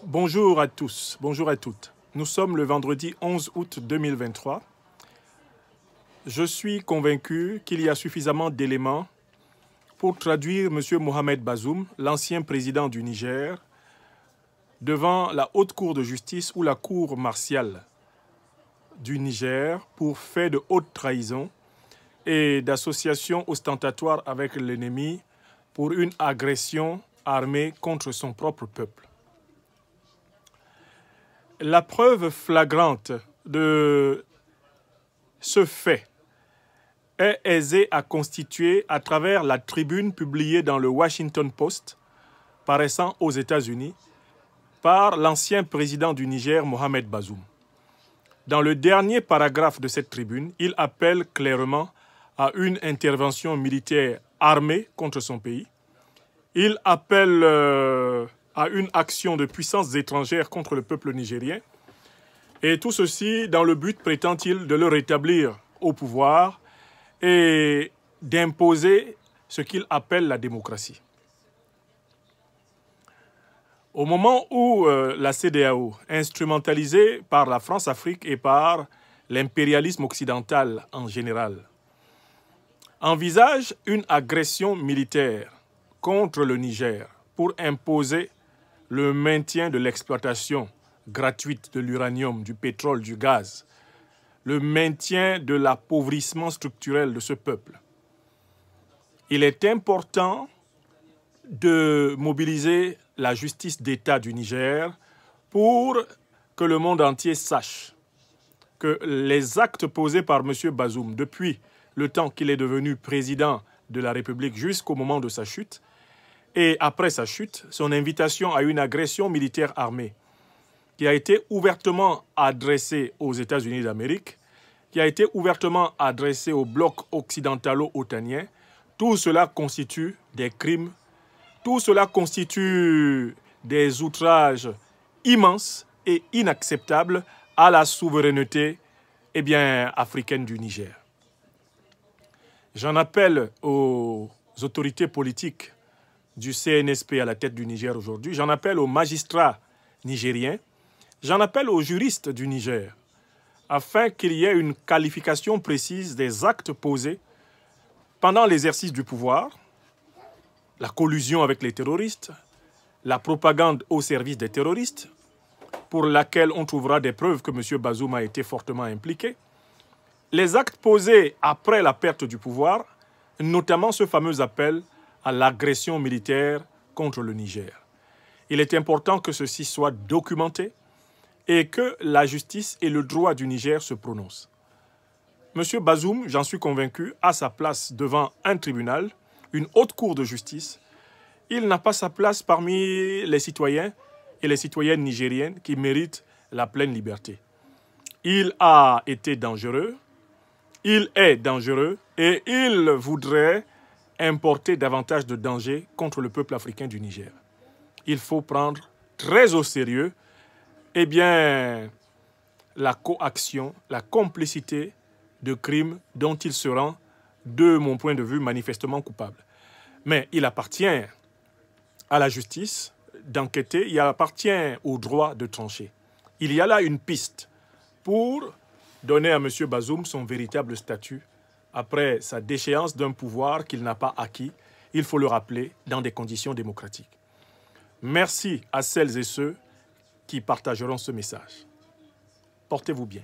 Bonjour à tous, bonjour à toutes. Nous sommes le vendredi 11 août 2023. Je suis convaincu qu'il y a suffisamment d'éléments pour traduire M. Mohamed Bazoum, l'ancien président du Niger, devant la haute cour de justice ou la cour martiale du Niger pour fait de haute trahison et d'association ostentatoire avec l'ennemi pour une agression armée contre son propre peuple. La preuve flagrante de ce fait est aisée à constituer à travers la tribune publiée dans le Washington Post, paraissant aux États-Unis, par l'ancien président du Niger, Mohamed Bazoum. Dans le dernier paragraphe de cette tribune, il appelle clairement à une intervention militaire armée contre son pays. Il appelle à une action de puissances étrangères contre le peuple nigérien. Et tout ceci dans le but, prétend-il, de le rétablir au pouvoir et d'imposer ce qu'il appelle la démocratie. Au moment où la CEDEAO, instrumentalisée par la France-Afrique et par l'impérialisme occidental en général, envisage une agression militaire contre le Niger pour imposer le maintien de l'exploitation gratuite de l'uranium, du pétrole, du gaz, le maintien de l'appauvrissement structurel de ce peuple. Il est important de mobiliser la justice d'État du Niger pour que le monde entier sache que les actes posés par M. Bazoum depuis le temps qu'il est devenu président de la République jusqu'au moment de sa chute, et après sa chute, son invitation à une agression militaire armée qui a été ouvertement adressée aux États-Unis d'Amérique, qui a été ouvertement adressée au bloc occidentalo-otanien, tout cela constitue des crimes, tout cela constitue des outrages immenses et inacceptables à la souveraineté africaine du Niger. J'en appelle aux autorités politiques du CNSP à la tête du Niger aujourd'hui, j'en appelle aux magistrats nigériens, j'en appelle aux juristes du Niger, afin qu'il y ait une qualification précise des actes posés pendant l'exercice du pouvoir, la collusion avec les terroristes, la propagande au service des terroristes, pour laquelle on trouvera des preuves que M. Bazoum a été fortement impliqué, les actes posés après la perte du pouvoir, notamment ce fameux appel à l'agression militaire contre le Niger. Il est important que ceci soit documenté et que la justice et le droit du Niger se prononcent. M. Bazoum, j'en suis convaincu, a sa place devant un tribunal, une haute cour de justice. Il n'a pas sa place parmi les citoyens et les citoyennes nigériennes qui méritent la pleine liberté. Il a été dangereux, il est dangereux et il voudrait importer davantage de danger contre le peuple africain du Niger. Il faut prendre très au sérieux la coaction, la complicité de crimes dont il se rend, de mon point de vue, manifestement coupable. Mais il appartient à la justice d'enquêter, il appartient au droit de trancher. Il y a là une piste pour donner à M. Bazoum son véritable statut après sa déchéance d'un pouvoir qu'il n'a pas acquis, il faut le rappeler, dans des conditions démocratiques. Merci à celles et ceux qui partageront ce message. Portez-vous bien.